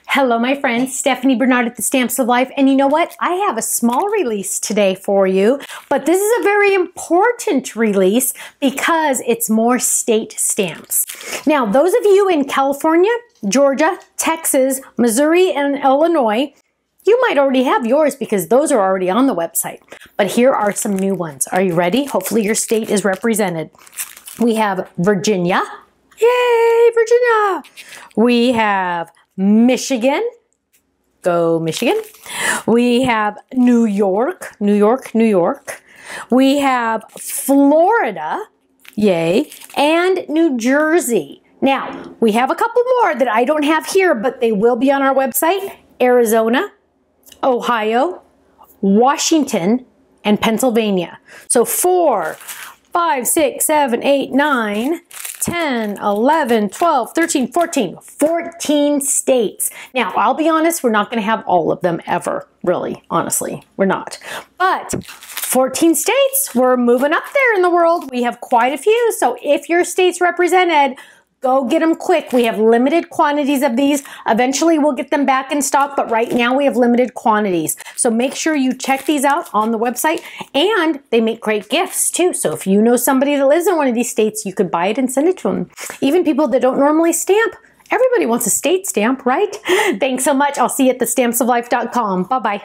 Hello my friends, Stephanie Bernard at the Stamps of Life, and you know what? I have a small release today for you, but this is a very important release because it's more state stamps. Now, those of you in California, Georgia, Texas, Missouri, and Illinois, you might already have yours because those are already on the website. But here are some new ones. Are you ready? Hopefully your state is represented. We have Virginia. Yay, Virginia! We have Michigan. Go Michigan. We have New York. New York, New York. We have Florida. Yay. And New Jersey. Now, we have a couple more that I don't have here, but they will be on our website. Arizona, Ohio, Washington, and Pennsylvania. So 4, 5, 6, 7, 8, 9, 10, 11, 12, 13, 14 states. Now, I'll be honest, we're not going to have all of them ever, really, honestly, we're not. But 14 states, we're moving up there in the world. We have quite a few, so if your state's represented, go get them quick. We have limited quantities of these. Eventually, we'll get them back in stock, but right now we have limited quantities. So make sure you check these out on the website, and they make great gifts too. So if you know somebody that lives in one of these states, you could buy it and send it to them. Even people that don't normally stamp, everybody wants a state stamp, right? Thanks so much. I'll see you at thestampsoflife.com. Bye-bye.